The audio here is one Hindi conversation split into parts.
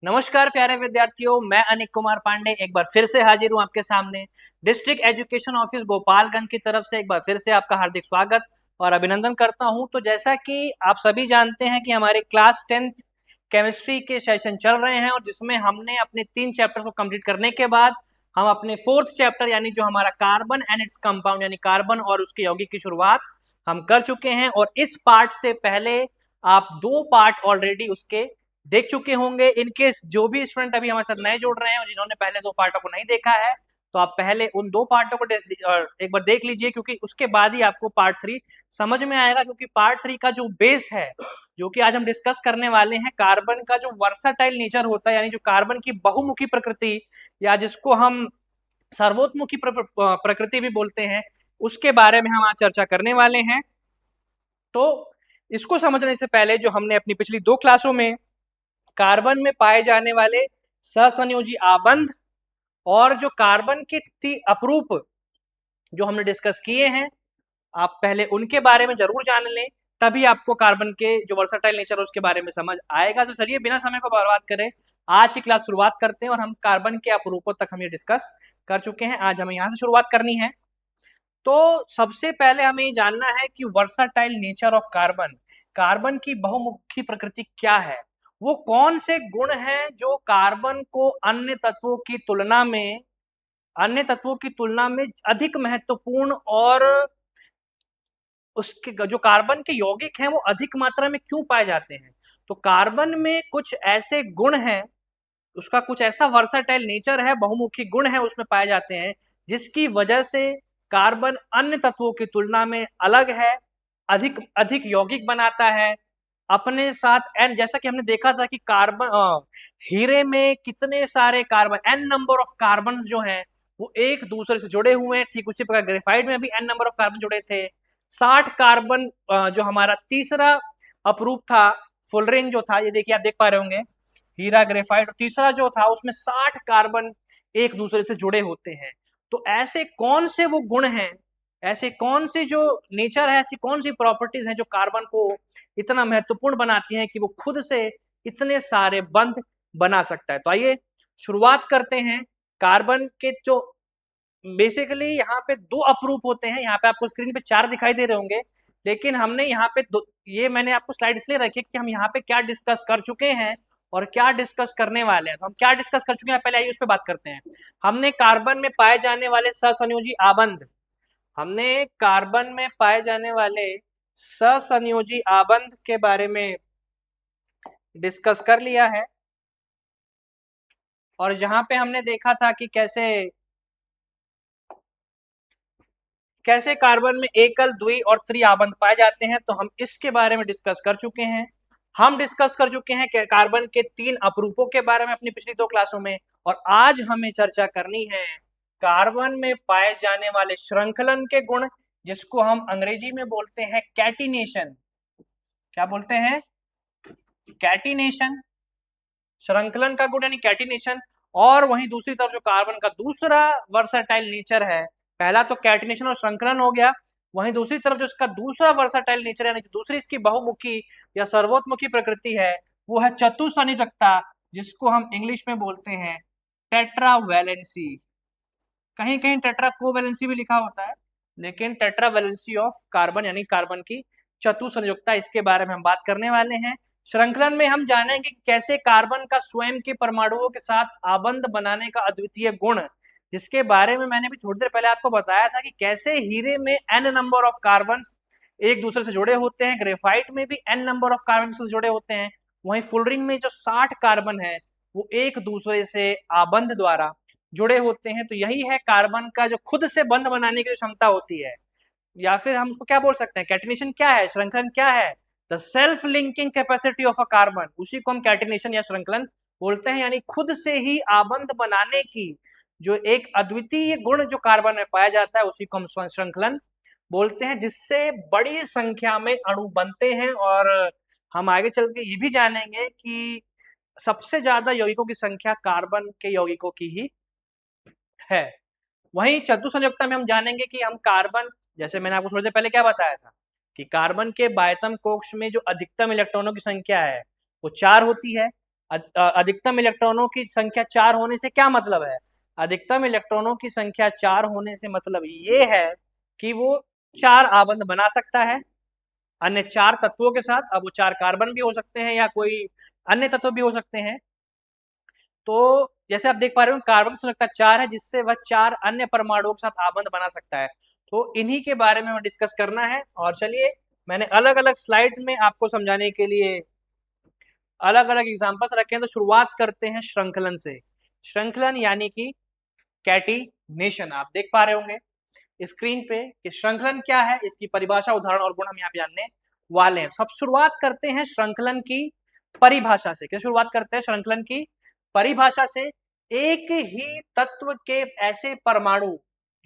नमस्कार प्यारे विद्यार्थियों, मैं अनिक कुमार पांडे एक बार फिर से हाजिर हूं आपके सामने। डिस्ट्रिक्ट एजुकेशन ऑफिस गोपालगंज की तरफ से एक बार फिर से आपका हार्दिक स्वागत और अभिनंदन करता हूं। तो जैसा कि आप सभी जानते हैं कि हमारे क्लास 10th केमिस्ट्री के सेशन चल रहे हैं और जिसमें हमने अपने 3 चैप्टर को कंप्लीट करने के बाद हम अपने 4th चैप्टर यानी जो हमारा कार्बन एंड इट्स कंपाउंड यानी कार्बन और उसके यौगिक की शुरुआत हम कर चुके हैं। और इस पार्ट से पहले आप 2 पार्ट ऑलरेडी उसके देख चुके होंगे। इनके जो भी स्टूडेंट अभी हमारे साथ नए जुड़ रहे हैं और जिन्होंने पहले 2 पार्टों को नहीं देखा है, तो आप पहले उन 2 पार्टों को एक बार देख लीजिए, क्योंकि उसके बाद ही आपको पार्ट 3 समझ में आएगा। क्योंकि पार्ट 3 का जो बेस है, जो कि आज हम डिस्कस करने वाले हैं, कार्बन का जो वर्साटाइल नेचर होता है, यानी जो कार्बन की बहुमुखी प्रकृति या जिसको हम सर्वोत्मुखी प्रकृति भी बोलते हैं, उसके बारे में हम आज चर्चा करने वाले हैं। तो इसको समझने से पहले जो हमने अपनी पिछली 2 क्लासों में कार्बन में पाए जाने वाले सहसंयोजी आबंध और जो कार्बन के अपरूप जो हमने डिस्कस किए हैं, आप पहले उनके बारे में जरूर जान लें, तभी आपको कार्बन के जो वर्सटाइल नेचर है उसके बारे में समझ आएगा। तो चलिए बिना समय को बर्बाद करें, आज की क्लास शुरुआत करते हैं। और हम कार्बन के अपरूपों तक हम ये डिस्कस कर चुके हैं, आज हमें यहाँ से शुरुआत करनी है। तो सबसे पहले हमें ये जानना है कि versatile nature of carbon, carbon की बहुमुखी प्रकृति क्या है। वो कौन से गुण हैं जो कार्बन को अन्य तत्वों की तुलना में अधिक महत्वपूर्ण और उसके जो कार्बन के यौगिक हैं वो अधिक मात्रा में क्यों पाए जाते हैं। तो कार्बन में कुछ ऐसे गुण हैं, उसका कुछ ऐसा वर्साटाइल नेचर है, बहुमुखी गुण है उसमें पाए जाते हैं, जिसकी वजह से कार्बन अन्य तत्वों की तुलना में अलग है, अधिक अधिक यौगिक बनाता है अपने साथ। एन जैसा कि हमने देखा था कि कार्बन हीरे में कितने सारे carbon, an number of carbon जो हैं वो एक दूसरे से जुड़े हुए हैं, ठीक उसी प्रकार ग्रेफाइट में भी एन नंबर ऑफ कार्बन जुड़े थे। 60 कार्बन जो हमारा तीसरा अपरूप था, फुलरिन जो था, ये देखिए आप देख पा रहे होंगे, हीरा ग्रेफाइट तीसरा जो था उसमें 60 कार्बन एक दूसरे से जुड़े होते हैं। तो ऐसे कौन से वो गुण हैं, ऐसे कौन सी जो नेचर है, ऐसी कौन सी प्रॉपर्टीज हैं जो कार्बन को इतना महत्वपूर्ण बनाती हैं कि वो खुद से इतने सारे बंध बना सकता है। तो आइए शुरुआत करते हैं। कार्बन के जो बेसिकली यहाँ पे 2 अपरूप होते हैं, यहाँ पे आपको स्क्रीन पे 4 दिखाई दे रहे होंगे, लेकिन हमने यहाँ पे ये मैंने आपको स्लाइड इसलिए रखी है कि हम यहाँ पे क्या डिस्कस कर चुके हैं और क्या डिस्कस करने वाले हैं। तो हम क्या डिस्कस कर चुके हैं पहले आइए उस पर बात करते हैं। हमने कार्बन में पाए जाने वाले सहसंयोजी आबंध, हमने कार्बन में पाए जाने वाले सहसंयोजी आबंध के बारे में डिस्कस कर लिया है। और जहां पे हमने देखा था कि कैसे कैसे कार्बन में एकल, द्वि और त्रि आबंध पाए जाते हैं, तो हम इसके बारे में डिस्कस कर चुके हैं। हम डिस्कस कर चुके हैं कार्बन के 3 अपरूपों के बारे में अपनी पिछली 2 क्लासों में। और आज हमें चर्चा करनी है कार्बन में पाए जाने वाले श्रृंखलन के गुण, जिसको हम अंग्रेजी में बोलते हैं कैटिनेशन। क्या बोलते हैं? कैटिनेशन, श्रृंखलन का गुण यानी कैटिनेशन। और वहीं दूसरी तरफ जो कार्बन का दूसरा वर्साटाइल नेचर है, पहला तो कैटिनेशन और श्रृंखलन हो गया, वहीं दूसरी तरफ जो इसका दूसरा वर्साटाइल नेचर है, दूसरी इसकी बहुमुखी या सर्वोत्मुखी प्रकृति है, वो है चतुसंयोजकता, जिसको हम इंग्लिश में बोलते हैं टेट्रावैलेंसी। कहीं कहीं टेट्रा कोवैलेंसी भी लिखा होता है, लेकिन टेट्रावैलेंसी ऑफ कार्बन यानी कार्बन की चतुसंयोजकता, इसके बारे में हम बात करने वाले हैं। श्रृंखलन में हम जानेंगे कि कैसे कार्बन का स्वयं के परमाणुओं के साथ आबंध बनाने का अद्वितीय गुण, जिसके बारे में मैंने भी थोड़ी देर पहले आपको बताया था कि कैसे हीरे में एन नंबर ऑफ कार्बन एक दूसरे से जुड़े होते हैं, ग्रेफाइट में भी एन नंबर ऑफ कार्बन से जुड़े होते हैं, वहीं फुलरिन में जो 60 कार्बन है वो एक दूसरे से आबंध द्वारा जुड़े होते हैं। तो यही है कार्बन का जो खुद से बंध बनाने की जो क्षमता होती है, या फिर हम उसको क्या बोल सकते हैं, कैटिनेशन क्या है, श्रृंखलन क्या है, the self linking capacity of a carbon, उसी को हम कैटिनेशन या श्रृंखलन बोलते हैं। यानी खुद से ही आबंध बनाने की जो एक अद्वितीय गुण जो कार्बन में पाया जाता है, उसी को हम श्रृंखलन बोलते हैं, जिससे बड़ी संख्या में अणु बनते हैं। और हम आगे चल के ये भी जानेंगे कि सबसे ज्यादा यौगिकों की संख्या कार्बन के यौगिकों की ही है। वहीं चतुसंयोजकता में हम जानेंगे कि हम कार्बन, जैसे मैंने आपको थोड़ी देर पहले क्या बताया था कि कार्बन के बाह्यतम कक्ष में जो अधिकतम इलेक्ट्रॉनों की संख्या है वो 4 होती है, अधिकतम इलेक्ट्रॉनों की संख्या 4 होने से क्या मतलब है? अधिकतम इलेक्ट्रॉनों की संख्या 4 होने से मतलब ये है कि वो 4 आबंध बना सकता है अन्य 4 तत्वों के साथ। अब वो 4 कार्बन भी हो सकते हैं या कोई अन्य तत्व भी हो सकते हैं। तो जैसे आप देख पा रहे हो कार्बन की संख्या 4 है, जिससे वह 4 अन्य परमाणुओं के साथ आबंध बना सकता है। तो इन्हीं के बारे में हमें डिस्कस करना है। और चलिए, मैंने अलग अलग स्लाइड में आपको समझाने के लिए अलग अलग एग्जाम्पल्स रखे हैं। तो शुरुआत करते हैं श्रृंखलन से। श्रृंखलन यानी कि कैटिनेशन। आप देख पा रहे होंगे स्क्रीन पे कि श्रृंखलन क्या है, इसकी परिभाषा, उदाहरण और गुण हम यहाँ पे जानने वाले हैं। सब शुरुआत करते हैं श्रृंखलन की परिभाषा से। क्या शुरुआत करते हैं? श्रृंखलन की परिभाषा से। एक ही तत्व के ऐसे परमाणु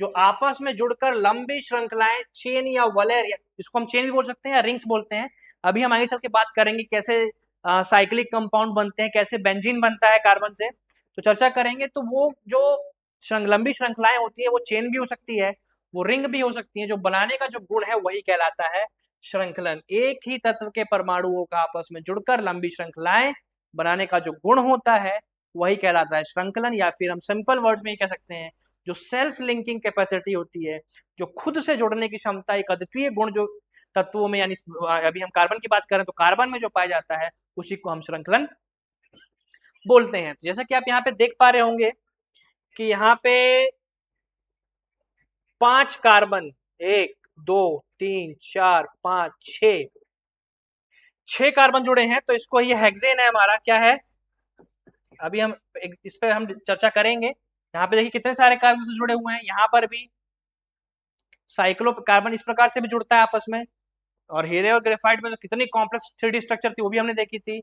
जो आपस में जुड़कर लंबी श्रृंखलाएं, चेन या वलय, इसको हम चेन भी बोल सकते हैं या रिंग्स बोलते हैं। अभी हम आगे चल के बात करेंगे कैसे साइक्लिक कंपाउंड बनते हैं, कैसे बेंजीन बनता है कार्बन से, तो चर्चा करेंगे। तो वो जो लंबी श्रृंखलाएं होती है वो चेन भी हो सकती है, वो रिंग भी हो सकती है। जो बनाने का जो गुण है वही कहलाता है श्रृंखलन। एक ही तत्व के परमाणुओं का आपस में जुड़कर लंबी श्रृंखलाएं बनाने का जो गुण होता है वही कहलाता है श्रृंखलन। या फिर हम सिंपल वर्ड्स में ये कह सकते हैं जो सेल्फ लिंकिंग कैपेसिटी होती है, जो खुद से जुड़ने की क्षमता, एक अद्वितीय गुण जो तत्वों में, यानी अभी हम कार्बन की बात करें तो कार्बन में जो पाया जाता है उसी को हम श्रृंखलन बोलते हैं। जैसा कि आप यहाँ पे देख पा रहे होंगे कि यहाँ पे 5 कार्बन, 1 2 3 4 5 6 कार्बन जुड़े हैं। तो इसको ये हेक्सेन है हमारा, क्या है, अभी हम इस पे हम चर्चा करेंगे। यहाँ पे देखिए कितने सारे कार्बन से जुड़े हुए हैं। यहाँ पर भी साइक्लो कार्बन इस प्रकार से भी जुड़ता है आपस में। और हीरे और ग्रेफाइट में तो कितनी कॉम्प्लेक्स 3D स्ट्रक्चर थी वो भी हमने देखी थी।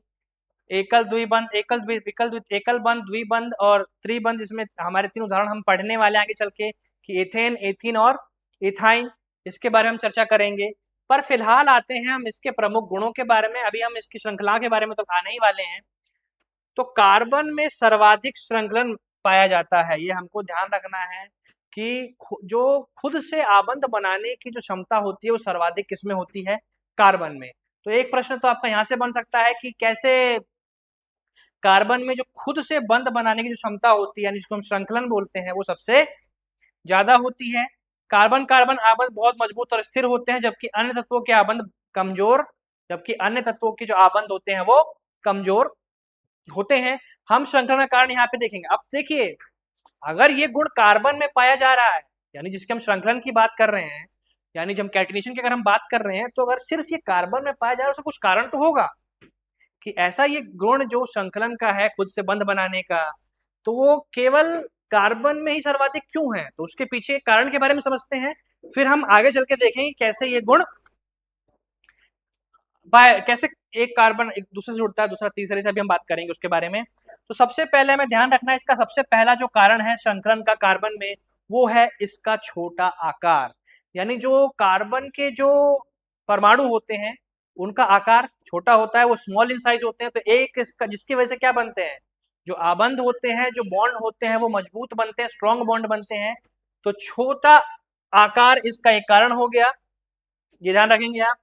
एकल द्विबंध, एकल विकल, एकल बंध, द्विबंध और त्रिबंध। इसमें हमारे 3 उदाहरण हम पढ़ने वाले आगे चल के कि एथेन, एथीन और इथाइन। इसके बारे में हम चर्चा करेंगे। पर फिलहाल आते हैं हम इसके प्रमुख गुणों के बारे में। अभी हम इसकी श्रृंखला के बारे में तो आने ही वाले हैं। तो कार्बन में सर्वाधिक श्रृंखलन पाया जाता है, ये हमको ध्यान रखना है कि जो खुद से आबंध बनाने की जो क्षमता होती है वो सर्वाधिक किसमें होती है? कार्बन में। तो एक प्रश्न तो आपका यहाँ से बन सकता है कि कैसे कार्बन में जो खुद से बंध बनाने की जो क्षमता होती है, यानी जिसको हम श्रृंखलन बोलते हैं, वो सबसे ज्यादा होती है। कार्बन कार्बन आबंध बहुत मजबूत और स्थिर होते हैं, जबकि अन्य तत्वों के आबंध कमजोर, जबकि अन्य तत्वों के जो आबंध होते हैं वो कमजोर होते हैं। हम श्रृंखला का कारण यहाँ पे देखेंगे। अब देखिए, अगर ये गुण कार्बन में पाया जा रहा है, यानी जिसके हम श्रृंखलन की बात कर रहे हैं, यानी जब कैटिनेशन की अगर हम बात कर रहे हैं, तो अगर सिर्फ ये कार्बन में पाया जा रहा है, उसका कुछ कारण तो होगा कि ऐसा ये गुण जो श्रृंखलन का है, खुद से बंध बनाने का, तो वो केवल कार्बन में ही सर्वाधिक क्यों है? तो उसके पीछे कारण के बारे में समझते हैं, फिर हम आगे चल के देखेंगे कैसे ये गुण कैसे एक कार्बन एक दूसरे से जुड़ता है, दूसरा तीसरे से भी हम बात करेंगे उसके बारे में। तो सबसे पहले हमें ध्यान रखना है, इसका सबसे पहला जो कारण है श्रृंखलन का कार्बन में, वो है इसका छोटा आकार। यानी जो कार्बन के जो परमाणु होते हैं उनका आकार छोटा होता है, वो स्मॉल इन साइज होते हैं। तो एक इसका, जिसकी वजह से क्या बनते हैं, जो आबंध होते हैं, जो बॉन्ड होते हैं वो मजबूत बनते हैं, स्ट्रॉन्ग बॉन्ड बनते हैं। तो छोटा आकार इसका एक कारण हो गया, ये ध्यान रखेंगे आप।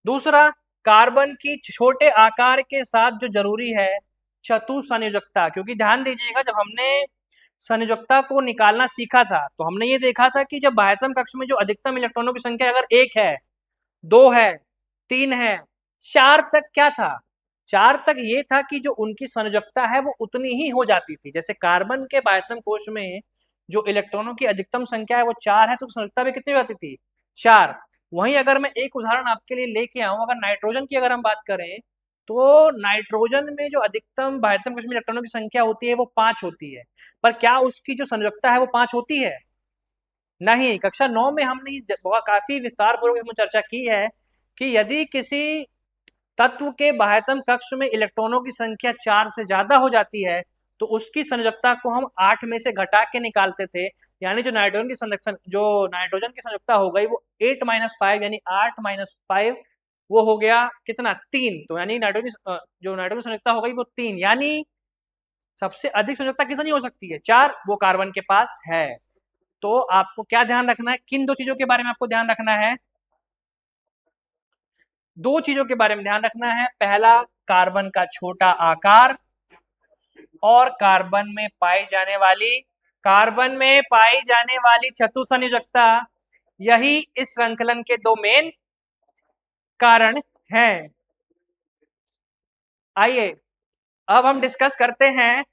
दूसरा, कार्बन की छोटे आकार के साथ जो जरूरी है चतुसंयोजकता, क्योंकि ध्यान दीजिएगा जब हमने संयोजकता को निकालना सीखा था तो हमने ये देखा था कि जब बाह्यतम कक्ष में जो अधिकतम इलेक्ट्रॉनों की संख्या अगर 1 है, 2 है, 3 है, 4 तक क्या था, 4 तक ये था कि जो उनकी संयोजकता है वो उतनी ही हो जाती थी। जैसे कार्बन के बाह्यतम कोश में जो इलेक्ट्रॉनों की अधिकतम संख्या है वो 4 है, तो संयोजकता भी कितनी हो जाती थी? 4। वहीं अगर मैं एक उदाहरण आपके लिए लेके आऊं, अगर नाइट्रोजन की अगर हम बात करें, तो नाइट्रोजन में जो अधिकतम बाह्यतम कक्ष में इलेक्ट्रॉनों की संख्या होती है वो 5 होती है। पर क्या उसकी जो संयोजकता है वो 5 होती है? नहीं। कक्षा 9 में हमने बहुत काफी विस्तार पूर्वक चर्चा की है कि यदि किसी तत्व के बाह्यतम कक्ष में इलेक्ट्रॉनों की संख्या 4 से ज्यादा हो जाती है तो उसकी संयोजकता को हम 8 में से घटा के निकालते थे। यानी जो नाइट्रोजन की संयोजकता हो गई वो 8-5, यानी 8-5 वो हो गया कितना? 3। तो यानी नाइट्रोजन जो नाइट्रोजन संयोजकता हो गई वो 3, यानी सबसे अधिक संयोजकता कितनी हो सकती है? 4, वो कार्बन के पास है। तो आपको क्या ध्यान रखना है, किन 2 चीजों के बारे में आपको ध्यान रखना है? 2 चीजों के बारे में ध्यान रखना है। पहला, कार्बन का छोटा आकार, और कार्बन में पाई जाने वाली चतुसंयोजकता, यही इस श्रृंखलन के दो मेन कारण हैं। आइए अब हम डिस्कस करते हैं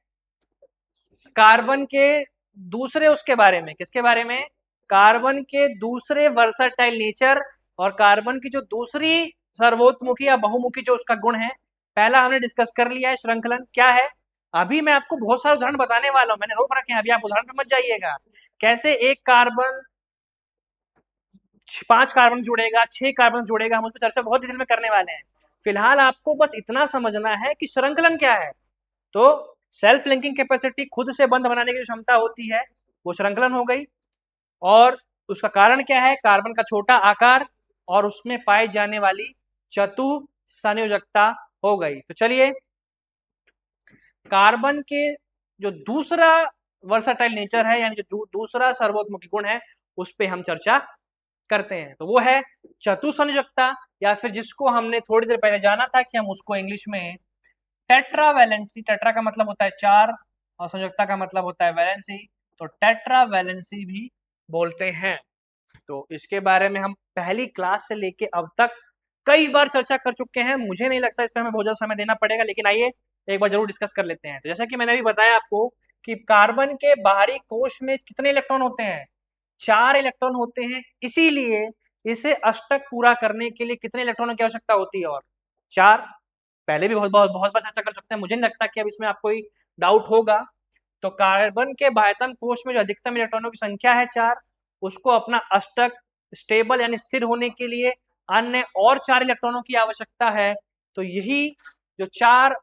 कार्बन के दूसरे उसके बारे में। किसके बारे में? कार्बन के दूसरे वर्सटाइल नेचर और कार्बन की जो दूसरी सर्वोत्मुखी या बहुमुखी जो उसका गुण है। पहला हमने डिस्कस कर लिया है श्रृंखलन क्या है। अभी मैं आपको बहुत सारे उदाहरण बताने वाला हूं, मैंने रोक रखे हैं, अभी आप उदाहरण पे मत जाइएगा। कैसे एक कार्बन 5 कार्बन जुड़ेगा, 6 कार्बन जुड़ेगा, हम उस पर चर्चा बहुत डिटेल में करने वाले हैं। फिलहाल आपको बस इतना समझना है कि श्रृंखलन क्या है। तो सेल्फ लिंकिंग कैपेसिटी, खुद से बंध बनाने की जो क्षमता होती है, वो श्रृंखलन हो गई। और उसका कारण क्या है? कार्बन का छोटा आकार और उसमें पाई जाने वाली चतुसंयोजकता हो गई। तो चलिए कार्बन के जो दूसरा वर्सटाइल नेचर है, यानी जो दूसरा सर्वोत्मुखी गुण है, उस पर हम चर्चा करते हैं। तो वो है चतुसंयोजकता, या फिर जिसको हमने थोड़ी देर पहले जाना था कि हम उसको इंग्लिश में टेट्रावैलेंसी, टेट्रा का मतलब होता है 4 और संयोजकता का मतलब होता है वैलेंसी, तो टेट्रावैलेंसी भी बोलते हैं। तो इसके बारे में हम पहली क्लास से लेके अब तक कई बार चर्चा कर चुके हैं। मुझे नहीं लगता इस पर हमें बहुत ज्यादा समय देना पड़ेगा, लेकिन आइए एक बार जरूर डिस्कस कर लेते हैं। तो जैसा कि मैंने अभी बताया आपको कि कार्बन के बाहरी कोश में कितने इलेक्ट्रॉन होते हैं? 4 इलेक्ट्रॉन होते हैं। इसीलिए इसे अष्टक पूरा करने के लिए कितने इलेक्ट्रॉनों की आवश्यकता होती है? और 4। पहले भी बहुत बार चर्चा कर सकते हैं, मुझे नहीं लगता कि अब इसमें आपको कोई डाउट होगा। तो कार्बन के बाह्यतम कोश में जो अधिकतम इलेक्ट्रॉनों की संख्या है 4, उसको अपना अष्टक स्टेबल यानी स्थिर होने के लिए अन्य और 4 इलेक्ट्रॉनों की आवश्यकता है। तो यही जो 4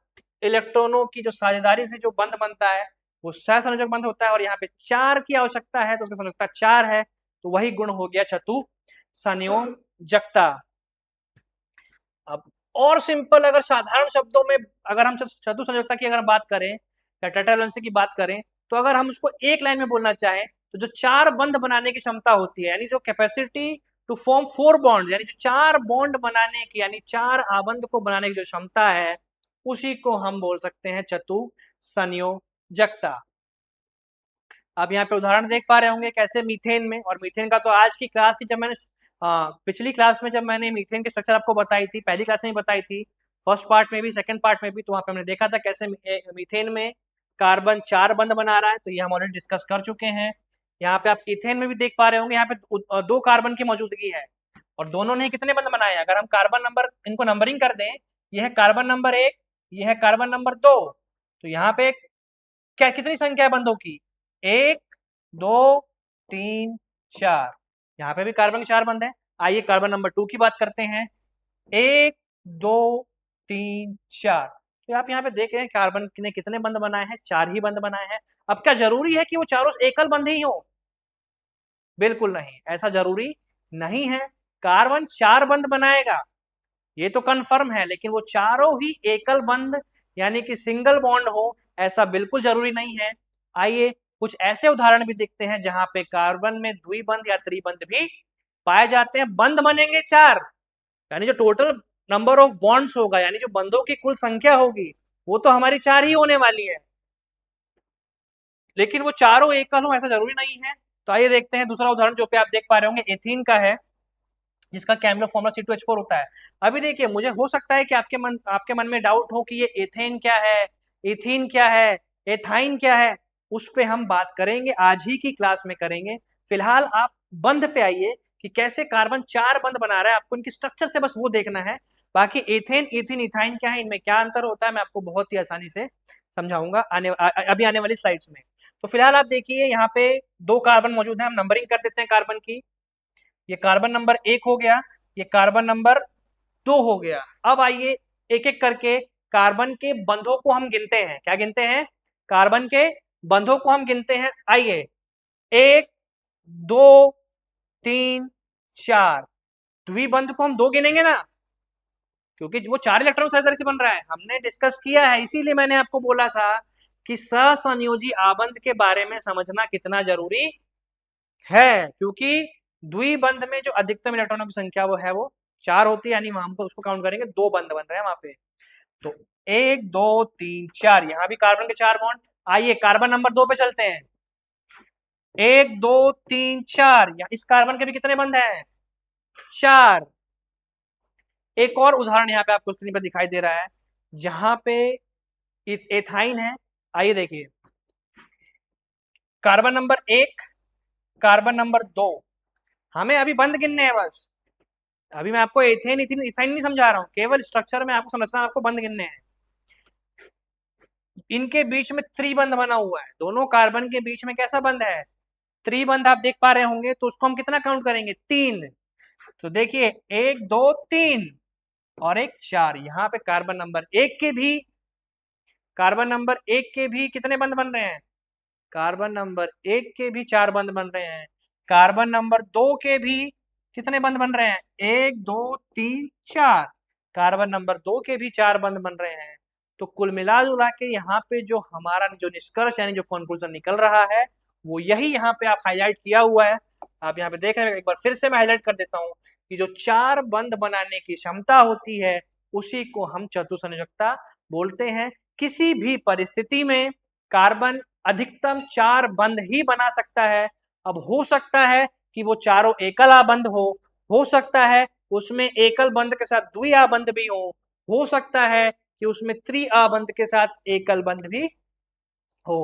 इलेक्ट्रॉनों की जो साझेदारी से जो बंध बनता है, वो सहसंयोजक बंध होता है। और यहाँ पे 4 की आवश्यकता है, तो उसकी संयोजकता 4 है, तो वही गुण हो गया चतुसंयोजकता। अब और सिंपल, अगर साधारण शब्दों में अगर हम चतुसंयोजकता की अगर बात करें या टेट्रावैलेंसी की बात करें, तो अगर हम उसको एक लाइन में बोलना चाहें, तो जो 4 बंध बनाने की क्षमता होती है, यानी जो कैपेसिटी टू फॉर्म 4 बॉन्ड, यानी जो 4 बॉन्ड बनाने की, यानी 4 आबंध को बनाने की जो क्षमता है, उसी को हम बोल सकते हैं चतुसंयोजकता। आप यहाँ पे उदाहरण देख पा रहे होंगे कैसे मीथेन में, और मीथेन का तो आज की क्लास की जब मैंने पिछली क्लास में जब मैंने मीथेन की स्ट्रक्चर आपको बताई थी, पहली क्लास में ही बताई थी, फर्स्ट पार्ट में भी सेकंड पार्ट में भी, तो वहाँ पे हमने देखा था कैसे मीथेन में कार्बन 4 बंध बना रहा है। तो ये हम ऑलरेडी डिस्कस कर चुके हैं। यहाँ पे आप इथेन में भी देख पा रहे होंगे, यहाँ पे 2 कार्बन की मौजूदगी है, और दोनों ने कितने बंध बनाए हैं? अगर हम कार्बन नंबर, इनको नंबरिंग कर दें, यह है कार्बन नंबर 1, यह है कार्बन नंबर 2, तो यहाँ पे क्या कितनी संख्या है बंधों की? 1 2 3 4। यहाँ पे भी कार्बन के 4 बंध हैं। आइए कार्बन नंबर 2 की बात करते हैं। 1 2 3 4। तो आप यहाँ पे देख रहे हैं कार्बन ने कितने बंध बनाए हैं? 4 ही बंध बनाए हैं। अब क्या जरूरी है कि वो चारों एकल बंध ही हो? बिल्कुल नहीं, ऐसा जरूरी नहीं है। कार्बन 4 बंध बनाएगा, ये तो कंफर्म है, लेकिन वो चारों ही एकल बंध यानी कि सिंगल बॉन्ड हो, ऐसा बिल्कुल जरूरी नहीं है। आइए कुछ ऐसे उदाहरण भी देखते हैं जहां पे कार्बन में द्विबंध या त्रिबंध भी पाए जाते हैं। बंध बनेंगे 4, यानी जो टोटल नंबर ऑफ बॉन्ड्स होगा, यानी जो बंधों की कुल संख्या होगी, वो तो हमारी 4 ही होने वाली है, लेकिन वो चारों एकल हो ऐसा जरूरी नहीं है। तो आइए देखते हैं दूसरा उदाहरण, जो पे आप देख पा रहे होंगे एथीन का है, जिसका केमिकल फॉर्मूला C2H4 होता है। अभी देखिए, मुझे हो सकता है कि आपके मन में डाउट हो कि ये एथेन क्या है, एथीन क्या है, एथाइन क्या है। उस पे हम बात करेंगे, आज ही की क्लास में करेंगे। फिलहाल आप बंध पे आइए कि कैसे कार्बन 4 बंध बना रहा है, आपको इनकी स्ट्रक्चर से बस वो देखना है। बाकी एथेन, एथीन, इथाइन क्या है, इनमें क्या अंतर होता है, मैं आपको बहुत ही आसानी से समझाऊंगा अभी आने वाली स्लाइड्स में। तो फिलहाल आप देखिए यहाँ पे 2 कार्बन मौजूद है, हम नंबरिंग कर देते हैं कार्बन की। ये कार्बन नंबर 1 हो गया, ये कार्बन नंबर 2 हो गया। अब आइए एक एक करके कार्बन के बंधों को हम गिनते हैं। क्या गिनते हैं? कार्बन के बंधों को हम गिनते हैं। आइए 1 2 3 4। द्विबंध को हम 2 गिनेंगे ना, क्योंकि वो 4 इलेक्ट्रॉन सहसंयोजक से बन रहा है, हमने डिस्कस किया है। इसीलिए मैंने आपको बोला था कि सहसंयोजी आबंध के बारे में समझना कितना जरूरी है, क्योंकि द्विबंध में जो अधिकतम इलेक्ट्रॉनों की संख्या वो 4 होती है, यानी हम उसको काउंट करेंगे 2 बंध बन रहे हैं वहां पे। तो 1 2 3 4, यहां भी कार्बन के 4 बॉन्ड। आइए कार्बन नंबर 2 पे चलते हैं। 1 2 3 4, इस कार्बन के भी कितने बंध हैं? 4। एक और उदाहरण यहाँ पे आपको स्क्रीन पर दिखाई दे रहा है, जहां पे एथाइन है। आइए देखिए, कार्बन नंबर 1, कार्बन नंबर 2, हमें अभी बंद गिनने हैं बस। अभी मैं आपको एथेन इथाइन नहीं समझा रहा हूँ, केवल स्ट्रक्चर में आपको समझना, आपको बंद गिनने हैं। इनके बीच में त्रिबंध बना हुआ है, दोनों कार्बन के बीच में कैसा बंध है? त्रिबंध आप देख पा रहे होंगे, तो उसको हम कितना काउंट करेंगे? 3। तो देखिए 1 2 3 और 1 4। यहाँ पे कार्बन नंबर 1 के भी, कार्बन नंबर 1 के भी कितने बंध बन रहे हैं? कार्बन नंबर 1 के भी 4 बंध बन रहे हैं। कार्बन नंबर 2 के भी कितने बंध बन रहे हैं? 1 2 3 4। कार्बन नंबर 2 के भी 4 बंध बन रहे हैं। तो कुल मिला जुला के यहाँ पे जो हमारा जो निष्कर्ष यानी जो कंक्लूजन निकल रहा है, वो यही यहाँ पे आप हाईलाइट किया हुआ है। आप यहाँ पे देख रहे हैं, एक बार फिर से मैं हाईलाइट कर देता हूँ कि जो 4 बंध बनाने की क्षमता होती है, उसी को हम चतुसंयोजकता बोलते हैं। किसी भी परिस्थिति में कार्बन अधिकतम 4 बंध ही बना सकता है। अब हो सकता है कि वो चारों एकल आबंध हो सकता है उसमें एकल बंध के साथ द्वि आबंध भी हो सकता है कि उसमें त्रि आबंध के साथ एकल बंध भी हो।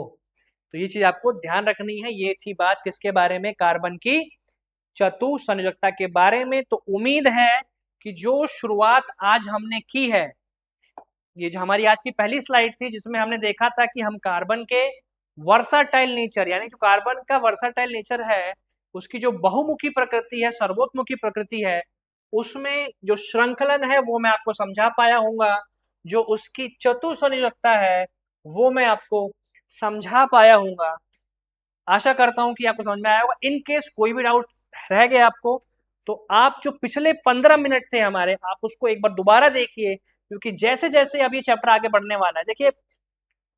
तो ये चीज आपको ध्यान रखनी है। ये थी बात किसके बारे में? कार्बन की चतुसंयोजकता के बारे में। तो उम्मीद है कि जो शुरुआत आज हमने की है, ये जो हमारी आज की पहली स्लाइड थी, जिसमें हमने देखा था कि हम कार्बन के वर्साटाइल नेचर, यानी जो कार्बन का वर्साटाइल नेचर है, उसकी जो बहुमुखी प्रकृति है, सर्वोत्मुखी प्रकृति है, उसमें जो श्रृंखलन है वो मैं आपको समझा पाया हूँगा। जो उसकी चतुसंयोजकता है वो मैं आपको समझा पाया हूँगा। आशा करता हूँ कि आपको समझ में आया होगा। इन केस कोई भी डाउट रह गया आपको, तो आप जो पिछले 15 मिनट थे हमारे, आप उसको एक बार दोबारा देखिए, क्योंकि जैसे जैसे अब ये चैप्टर आगे बढ़ने वाला है, देखिए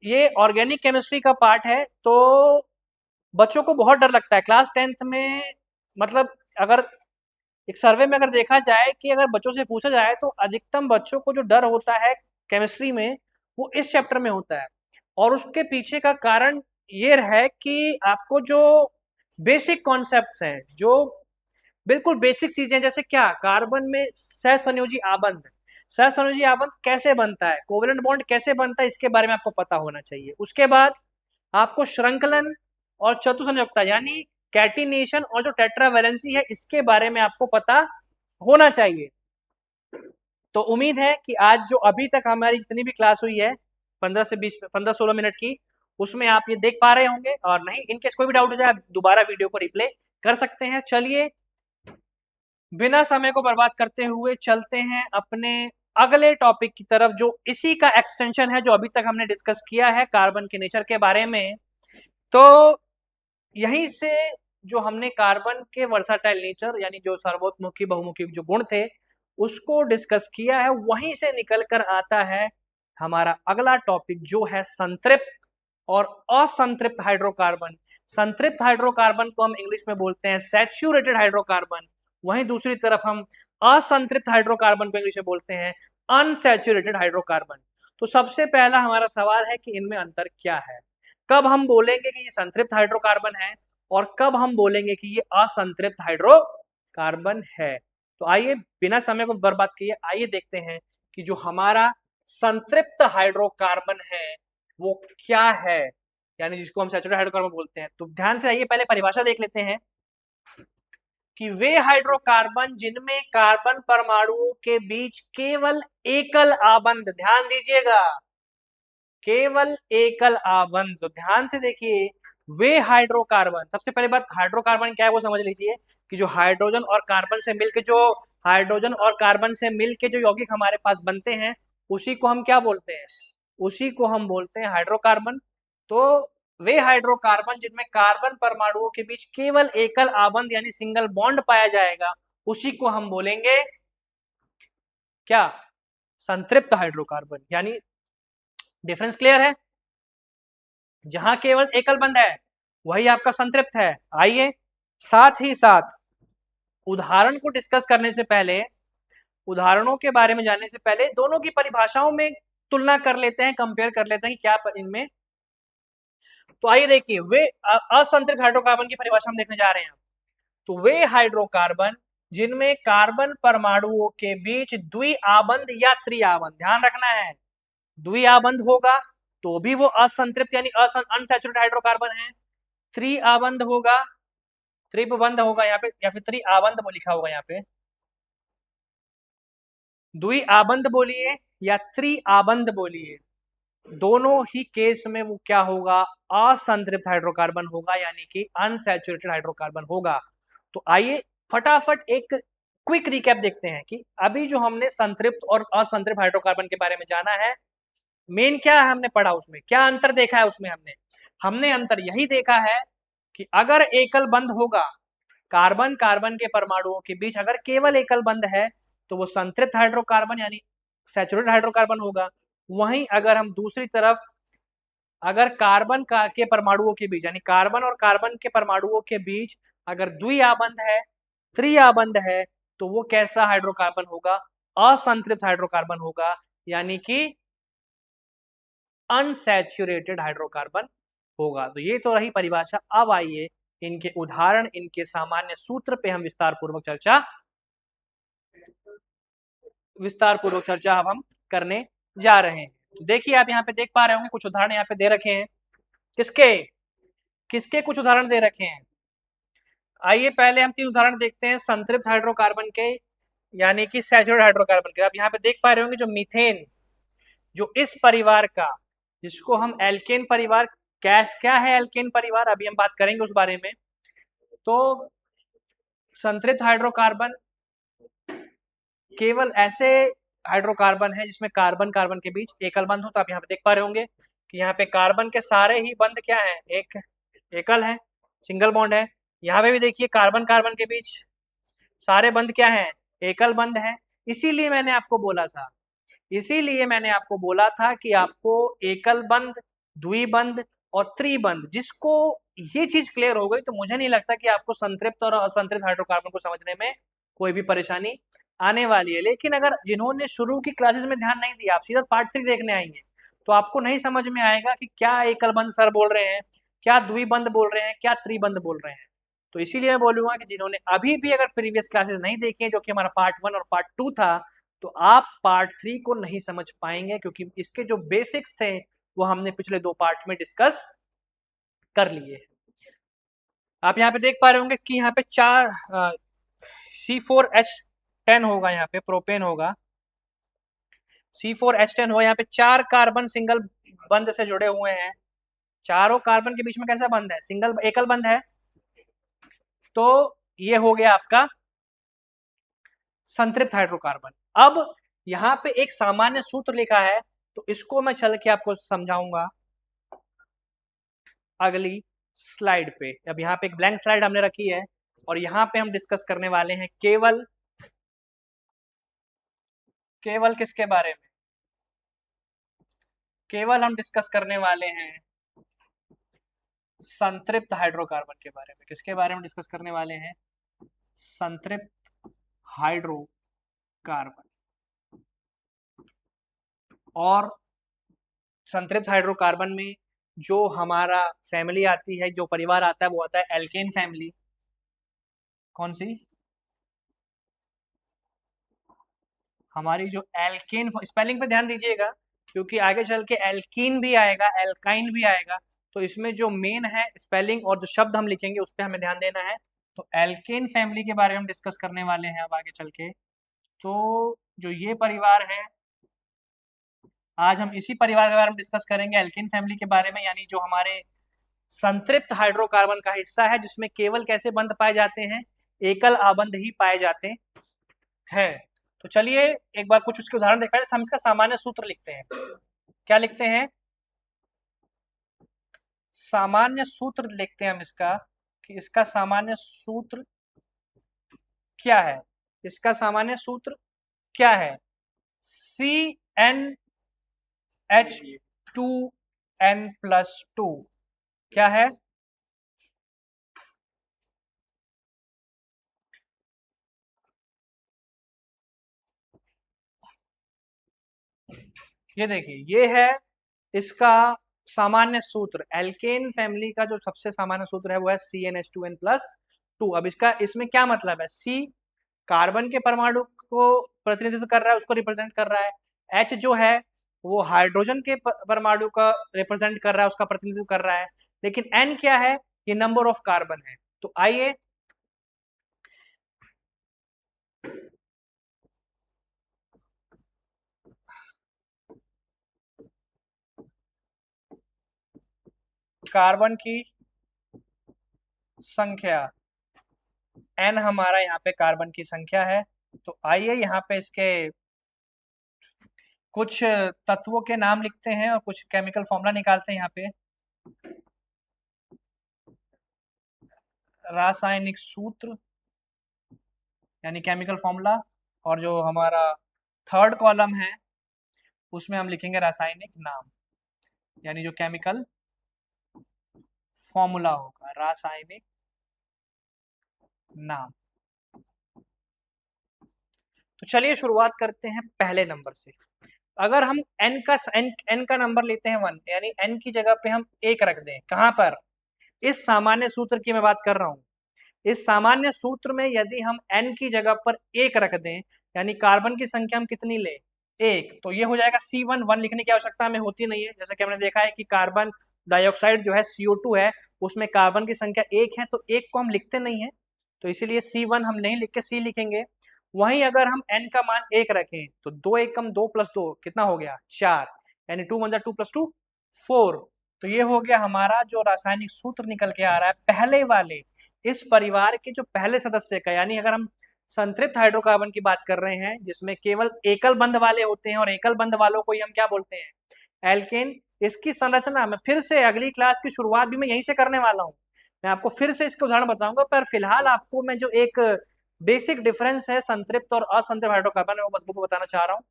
ये ऑर्गेनिक केमिस्ट्री का पार्ट है, तो बच्चों को बहुत डर लगता है क्लास 10th में। मतलब अगर एक सर्वे में अगर देखा जाए कि अगर बच्चों से पूछा जाए, तो अधिकतम बच्चों को जो डर होता है केमिस्ट्री में, वो इस चैप्टर में होता है। और उसके पीछे का कारण ये है कि आपको जो बेसिक कॉन्सेप्ट्स हैं, जो बिल्कुल बेसिक चीजें, जैसे क्या कार्बन में सहसंयोजी आबंध, सहसंयोजी आबंध कैसे बनता है, कोवेलेंट बॉन्ड कैसे बनता है, इसके बारे में आपको पता होना चाहिए। उसके बाद आपको श्रृंखलन और चतुसंयोजकता यानी कैटिनेशन और जो टेट्रावैलेंसी है, इसके बारे में आपको पता होना चाहिए। तो उम्मीद है कि आज जो अभी तक हमारी जितनी भी क्लास हुई है 15 16 मिनट की, उसमें आप ये देख पा रहे होंगे। और नहीं, इनकेस कोई भी डाउट हो जाए, आप दोबारा वीडियो को रिप्ले कर सकते हैं। चलिए बिना समय को बर्बाद करते हुए चलते हैं अपने अगले टॉपिक की तरफ, जो इसी का एक्सटेंशन है जो अभी तक हमने डिस्कस किया है कार्बन के नेचर के बारे में। तो यहीं से जो हमने कार्बन के वर्साटाइल नेचर यानी जो सर्वोत्मुखी बहुमुखी जो गुण थे, उसको डिस्कस किया है, वहीं से निकल कर आता है हमारा अगला टॉपिक, जो है संतृप्त और असंतृप्त हाइड्रोकार्बन। संतृप्त हाइड्रोकार्बन को हम इंग्लिश में बोलते हैं सैचुरेटेड हाइड्रोकार्बन। वहीं दूसरी तरफ हम असंतृप्त हाइड्रोकार्बन को इंग्लिश में बोलते हैं अनसैचुरेटेड हाइड्रोकार्बन। तो सबसे पहला हमारा सवाल है कि इनमें अंतर क्या है। कब हम बोलेंगे कि ये संतृप्त हाइड्रोकार्बन है और कब हम बोलेंगे कि ये असंतृप्त हाइड्रोकार्बन है। तो आइए बिना समय को बर्बाद किए आइए देखते हैं कि जो हमारा संतृप्त हाइड्रोकार्बन है वो क्या है, यानी जिसको हम सैचुरेटेड हाइड्रोकार्बन बोलते हैं। तो ध्यान से आइए पहले परिभाषा देख लेते हैं कि वे हाइड्रोकार्बन जिनमें कार्बन परमाणुओं के बीच केवल एकल आबंध, ध्यान दीजिएगा, केवल एकल आबंध। तो ध्यान से देखिए, वे हाइड्रोकार्बन, सबसे पहले बात हाइड्रोकार्बन क्या है वो समझ लीजिए कि जो हाइड्रोजन और कार्बन से मिलके जो हाइड्रोजन और कार्बन से मिलके जो यौगिक हमारे पास बनते हैं, उसी को हम क्या बोलते हैं? उसी को हम बोलते हैं हाइड्रोकार्बन। तो वे हाइड्रोकार्बन जिनमें कार्बन परमाणुओं के बीच केवल एकल आबंध यानी सिंगल बॉन्ड पाया जाएगा, उसी को हम बोलेंगे क्या? संतृप्त हाइड्रोकार्बन। यानी डिफरेंस क्लियर है? जहां केवल एकल बंध है वही आपका संतृप्त है। आइए साथ ही साथ उदाहरण को डिस्कस करने से पहले, उदाहरणों के बारे में जानने से पहले, दोनों की परिभाषाओं में तुलना कर लेते हैं, कंपेयर कर लेते हैं कि क्या इनमें। तो आइए देखिए, वे असंतृप्त हाइड्रोकार्बन की परिभाषा हम देखने जा रहे हैं। तो वे हाइड्रोकार्बन जिनमें कार्बन परमाणुओं के बीच द्विआबंध या त्रिआबंध, ध्यान रखना है, द्विआबंध होगा तो भी वो असंतृप्त यानी अनसैचुरेटेड हाइड्रोकार्बन है। त्रिआबंध होगा, त्रिबंध होगा यहाँ पे, या फिर त्रिआबंध लिखा होगा यहाँ पे, द्विआबंध बोलिए या त्रिआबंध बोलिए, दोनों ही केस में वो क्या होगा, असंतृप्त हाइड्रोकार्बन होगा, यानी कि अनसैचुरेटेड हाइड्रोकार्बन होगा। तो आइए फटाफट एक क्विक रिकैप देखते हैं कि अभी जो हमने संतृप्त और असंतृप्त हाइड्रोकार्बन के बारे में जाना है, मेन क्या है हमने पढ़ा, उसमें क्या अंतर देखा है, उसमें हमने अंतर यही देखा है कि अगर एकल बंध होगा, कार्बन कार्बन के परमाणुओं के बीच अगर केवल एकल बंध है तो वो संतृप्त हाइड्रोकार्बन यानी सैचुरेटेड हाइड्रोकार्बन होगा। वहीं अगर हम दूसरी तरफ अगर कार्बन का के परमाणुओं के बीच यानी कार्बन और कार्बन के परमाणुओं के बीच अगर द्विआबंध है, त्रिआबंध है, तो वो कैसा हाइड्रोकार्बन होगा, असंतृप्त हाइड्रोकार्बन होगा, यानी कि अनसैचुरेटेड हाइड्रोकार्बन होगा। तो ये तो रही परिभाषा। अब आइए इनके उदाहरण, इनके सामान्य सूत्र पे हम विस्तार पूर्वक चर्चा अब हम करने जा रहे हैं। तो देखिए आप यहाँ पे देख पा रहे होंगे कुछ उदाहरण यहाँ पे दे रखे हैं। किसके किसके कुछ उदाहरण दे रखे हैं। आइए पहले हम 3 उदाहरण देखते हैं संतृप्त हाइड्रोकार्बन के यानी कि सैचुरेटेड हाइड्रोकार्बन के। आप यहाँ पे देख पा रहे होंगे जो मीथेन, जो इस परिवार का, जिसको हम एल्केन परिवार, क्या है एल्केन परिवार, अभी हम बात करेंगे उस बारे में। तो संतृप्त हाइड्रोकार्बन केवल ऐसे हाइड्रोकार्बन है जिसमें कार्बन कार्बन के बीच एकल बंध हो। तो आप यहाँ पे देख पा रहे होंगे कि यहाँ पे कार्बन के सारे ही बंध क्या है, एक एकल है, सिंगल बॉन्ड है। यहाँ पे भी देखिए कार्बन कार्बन के बीच सारे बंध क्या है, एकल बंध है। इसीलिए मैंने आपको बोला था कि आपको एकल बंध, द्विबंध और त्रिबंध, जिसको ये चीज क्लियर हो गई तो मुझे नहीं लगता कि आपको संतृप्त और असंतृप्त हाइड्रोकार्बन को समझने में कोई भी परेशानी आने वाली है। लेकिन अगर जिन्होंने शुरू की क्लासेस में ध्यान नहीं दिया, आप सीधा पार्ट 3 देखने आएंगे तो आपको नहीं समझ में आएगा कि क्या एकल बंध सर बोल रहे हैं, क्या द्विबंध बोल रहे हैं, क्या त्रिबंध बोल रहे हैं। तो इसीलिए मैं बोलूंगा कि जिन्होंने अभी भी अगर प्रीवियस क्लासेस नहीं देखी है, जो कि हमारा पार्ट 1 और पार्ट 2 था, तो आप पार्ट 3 को नहीं समझ पाएंगे, क्योंकि इसके जो बेसिक्स थे वो हमने पिछले 2 पार्ट में डिस्कस कर लिए। आप यहाँ पे देख पा रहे होंगे कि यहाँ पे 4 C4H10 होगा, यहाँ पे प्रोपेन होगा, C4H10 होगा। यहाँ पे 4 कार्बन सिंगल बंध से जुड़े हुए हैं। चारों कार्बन के बीच में कैसा बंध है, सिंगल एकल बंध है। तो ये हो गया आपका संतृप्त हाइड्रोकार्बन। अब यहाँ पे एक सामान्य सूत्र लिखा है, तो इसको मैं चल के आपको समझाऊंगा अगली स्लाइड पे। अब यहाँ पे एक ब्लैंक स्लाइड हमने रखी है और यहाँ पे हम डिस्कस करने वाले हैं केवल किसके बारे में, केवल हम डिस्कस करने वाले हैं संतृप्त हाइड्रोकार्बन के बारे में। किसके बारे में डिस्कस करने वाले हैं, संतृप्त हाइड्रोकार्बन। और संतृप्त हाइड्रोकार्बन में जो हमारा फैमिली आती है, जो परिवार आता है, वो आता है एल्केन फैमिली। कौन सी, हमारी जो एल्केन, स्पेलिंग पे ध्यान दीजिएगा क्योंकि आगे चल के एल्कीन भी आएगा, एल्काइन भी आएगा। तो इसमें जो मेन है स्पेलिंग और जो शब्द हम लिखेंगे उस पर हमें ध्यान देना है। तो एल्केन फैमिली के बारे में हम डिस्कस करने वाले हैं अब आगे चल के। तो जो ये परिवार है, आज हम इसी परिवार के बारे में डिस्कस करेंगे, एल्केन फैमिली के बारे में, यानी जो हमारे संतृप्त हाइड्रोकार्बन का हिस्सा है, जिसमें केवल कैसे बंध पाए जाते हैं, एकल आबंध ही पाए जाते हैं। तो चलिए एक बार कुछ उसके उदाहरण देखते हैं। हम इसका सामान्य सूत्र लिखते हैं। क्या लिखते हैं, सामान्य सूत्र लिखते हैं हम इसका, कि इसका सामान्य सूत्र क्या है, इसका सामान्य सूत्र क्या है, CnH2n+2 क्या है, ये देखिए, ये है इसका सामान्य सूत्र। एल्केन फैमिली का जो सबसे सामान्य सूत्र है वो है CnH2n+2। अब इसका इसमें क्या मतलब है? C कार्बन के परमाणु को प्रतिनिधित्व कर रहा है, उसको रिप्रेजेंट कर रहा है। H जो है वो हाइड्रोजन के परमाणु का रिप्रेजेंट कर रहा है, उसका प्रतिनिधित्व कर रहा है। लेकिन N क्या है? ये नंबर ऑफ कार्बन है। तो आइए कार्बन की संख्या, N हमारा यहाँ पे कार्बन की संख्या है। तो आइए यहाँ पे इसके कुछ तत्वों के नाम लिखते हैं और कुछ केमिकल फॉर्मूला निकालते हैं यहाँ पे। रासायनिक सूत्र यानी केमिकल फॉर्मूला, और जो हमारा थर्ड कॉलम है उसमें हम लिखेंगे रासायनिक नाम, यानी जो केमिकल फॉर्मूला होगा रासायनिक नाम। तो चलिए शुरुआत करते हैं पहले नंबर से। अगर हम n का नंबर लेते हैं 1, यानी n की जगह पे हम 1 रख दें, कहाँ पर? इस सामान्य सूत्र की मैं बात कर रहा हूँ। इस सामान्य सूत्र में यदि हम n की जगह पर 1 रख दें, यानी कार्बन की संख्या हम कितनी ले? 1, तो ये हो जाएगा C1। 1 लिखने की आवश्यकता हमें होती नहीं है, जैसे कि हमने देखा है कि कार्बन डाइऑक्साइड जो है CO2 है, उसमें कार्बन की संख्या 1 है, तो 1 को हम लिखते नहीं है, तो इसीलिए C1 हम नहीं लिख के C लिखेंगे। वहीं अगर हम n का मान 1 रखें तो 2 एकम 2 प्लस 2 कितना हो गया? 4, यानी 2 × 2 + 2 4। तो ये हो गया हमारा जो रासायनिक सूत्र निकल के आ रहा है पहले वाले इस परिवार के जो पहले सदस्य का। यानी अगर हम संतृप्त हाइड्रोकार्बन की बात कर रहे हैं जिसमें केवल एकल बंध वाले होते हैं, और एकल बंध वालों को ही हम क्या बोलते हैं? एल्केन। इसकी संरचना मैं फिर से अगली क्लास की शुरुआत भी मैं यहीं से करने वाला हूँ। मैं आपको फिर से इसके उदाहरण बताऊंगा, पर फिलहाल आपको मैं जो एक बेसिक डिफरेंस है संतृप्त और असंतृप्त हाइड्रोकार्बन है वो बस वो बताना चाह रहा हूँ।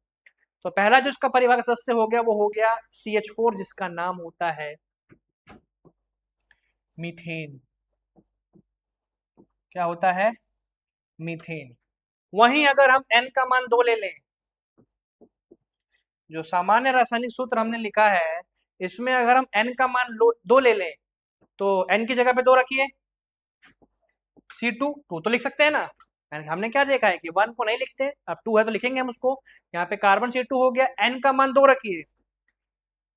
तो पहला जो इसका परिवार का सदस्य हो गया वो हो गया CH4, जिसका नाम होता है मीथेन। क्या होता है? मीथेन। वहीं अगर हम n का मान 2 ले लें, जो सामान्य रासायनिक सूत्र हमने लिखा है इसमें अगर हम n का मान 2 ले लें, तो n की जगह पे 2 रखिए, C2 2 तो लिख सकते हैं ना। यानी हमने क्या देखा है कि 1 को नहीं लिखते, अब 2 है तो लिखेंगे हम उसको। यहाँ पे कार्बन C2 हो गया, n का मान 2 रखिए,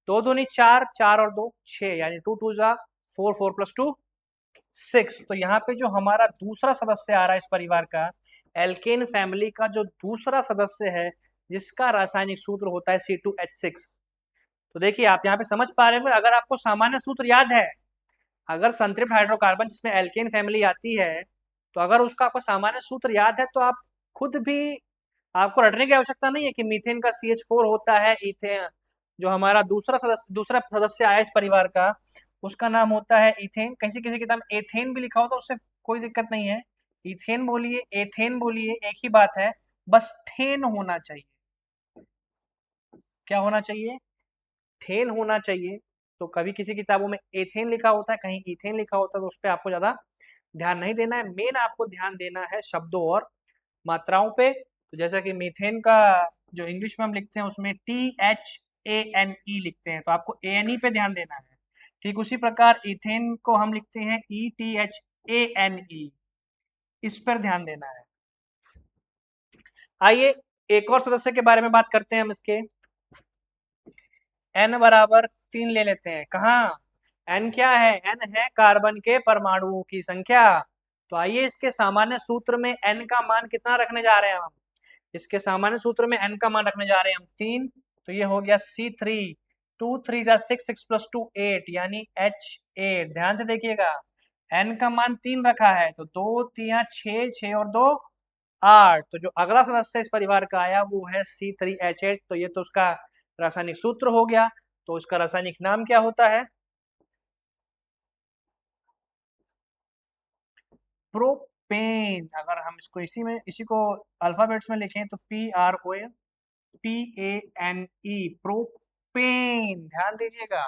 2 दूनी 4, 4 और 2 6, यानी 2 2 जा 4, 4 + 2 6। तो यहाँ पे जो हमारा दूसरा सदस्य आ रहा है इस परिवार का, एल्केन फैमिली का जो दूसरा सदस्य है जिसका रासायनिक सूत्र होता है C2H6। तो देखिए आप यहाँ पे समझ पा रहे होंगे, अगर आपको सामान्य सूत्र याद है, अगर संतृप्त हाइड्रोकार्बन जिसमें एल्केन फैमिली आती है, तो अगर उसका आपको सामान्य सूत्र याद है तो आप खुद भी, आपको रटने की आवश्यकता नहीं है कि मीथेन का CH4 होता है इथेन। जो हमारा दूसरा सदस्य आया इस परिवार का, उसका नाम होता है इथेन। किसी किसी किताब में एथेन भी लिखा हो तो उससे कोई दिक्कत नहीं है। इथेन बोलिए, एथेन बोलिए, एक ही बात है, बस थेन होना चाहिए। क्या होना चाहिए? थेन होना चाहिए। तो कभी किसी किताबों में एथेन लिखा होता है, कहीं इथेन लिखा होता है, तो उस पर आपको ज्यादा ध्यान नहीं देना है। मेन आपको ध्यान देना है शब्दों और मात्राओं पे। तो जैसा कि मीथेन का जो इंग्लिश में हम लिखते हैं उसमें THANE लिखते हैं, तो आपको ANE पे ध्यान देना है। ठीक उसी प्रकार इथेन को हम लिखते हैं ETHANE, इस पर ध्यान देना है। आइए एक और सदस्य के बारे में बात करते हैं हम इसके। n बराबर 3 ले लेते हैं। कहाँ? n क्या है? n है कार्बन के परमाणुओं की संख्या। तो आइए इसके सामान्य सूत्र में n का मान कितना रखने जा रहे हैं हम? इसके सामान्य सूत्र में n का मान रखने जा रहे हैं हम 3। तो ये हो गया C3, 2 3 जा 6, 6 + 2 8, यानी H8। ध्यान से देखिएगा, n का मान 3 रखा है, तो 2 3 6, 6 और 2 8। तो जो अगला सदस्य इस परिवार का आया वो है C3H8। तो ये तो उसका रासायनिक सूत्र हो गया। तो उसका रासायनिक नाम क्या होता है? प्रोपेन। अगर हम इसको इसी को अल्फाबेट्स में लिखें तो PROPANE, प्रोपेन। ध्यान दीजिएगा।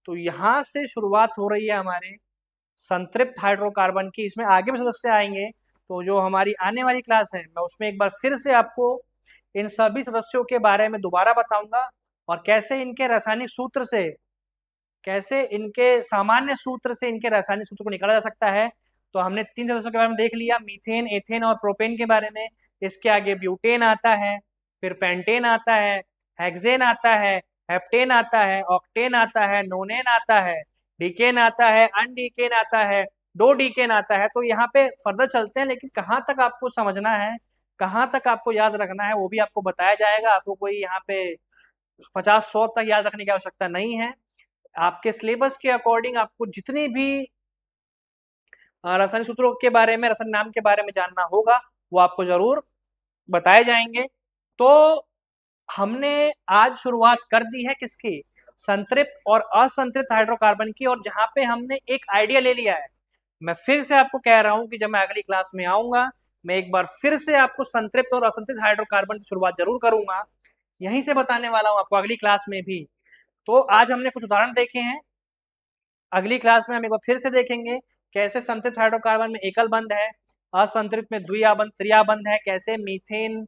तो यहां से शुरुआत हो रही है हमारे संतृप्त हाइड्रोकार्बन की। इसमें आगे भी सदस्य आएंगे, तो जो हमारी आने वाली क्लास है मैं उसमें एक बार फिर से आपको इन सभी सदस्यों के बारे में दोबारा बताऊंगा। और कैसे इनके रासायनिक सूत्र से, कैसे इनके सामान्य सूत्र से इनके रासायनिक सूत्र को निकाला जा सकता है। तो हमने 3 सदस्यों के बारे में देख लिया, मीथेन, एथेन और प्रोपेन के बारे में। इसके आगे ब्यूटेन आता है, फिर पेंटेन आता है, हेक्सेन आता है, हेप्टेन आता है, ऑक्टेन आता है, नोनेन आता है, डीकेन आता है, अनडीकेन आता है, दो डीकेन आता है। तो यहाँ पे फर्दर चलते हैं, लेकिन कहाँ तक आपको समझना है, कहाँ तक आपको याद रखना है, वो भी आपको बताया जाएगा। आपको कोई यहाँ पे 50-100 तक याद रखने की आवश्यकता नहीं है। आपके सिलेबस के अकॉर्डिंग आपको जितनी भी रासायनिक सूत्रों के बारे में, रसायन नाम के बारे में जानना होगा, वो आपको जरूर बताए जाएंगे। तो हमने आज शुरुआत कर दी है किसकी, संतृप्त और असंतृप्त हाइड्रोकार्बन की, और जहां पे हमने एक आइडिया ले लिया है। मैं फिर से आपको कह रहा हूं कि जब मैं अगली क्लास में आऊंगा, मैं एक बार फिर से आपको संतृप्त और असंतृप्त हाइड्रोकार्बन से शुरुआत जरूर करूंगा, यहीं से बताने वाला हूं आपको अगली क्लास में भी। तो आज हमने कुछ उदाहरण देखे हैं, अगली क्लास में हम एक बार फिर से देखेंगे कैसे संतृप्त हाइड्रोकार्बन में एकल बंध है, असंतृप्त में द्विआबंध त्रिआबंध है, कैसे मीथेन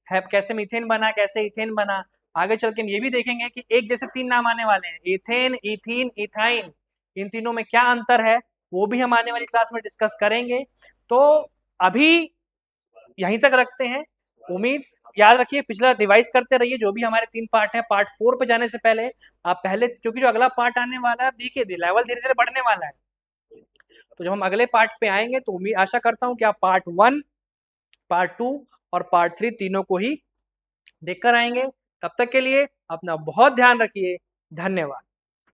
है, कैसे मीथेन बना, कैसे इथेन बना। आगे चल के हम ये भी देखेंगे कि एक जैसे 3 नाम आने वाले हैं, इथेन, इथीन, इथाइन, इन तीनों में क्या अंतर है, वो भी हम आने वाली क्लास में डिस्कस करेंगे। तो अभी यहीं तक रखते हैं। उम्मीद, याद रखिए पिछला रिवाइज करते रहिए, जो भी हमारे 3 पार्ट है। पार्ट 4 पे जाने से पहले आप पहले, क्योंकि जो अगला पार्ट आने वाला है, देखिए लेवल धीरे धीरे बढ़ने वाला है, तो जब हम अगले पार्ट पे आएंगे तो उम्मीद आशा करता हूँ कि आप पार्ट 1, पार्ट 2 और पार्ट 3 तीनों को ही देखकर आएंगे। तब तक के लिए अपना बहुत ध्यान रखिए। धन्यवाद।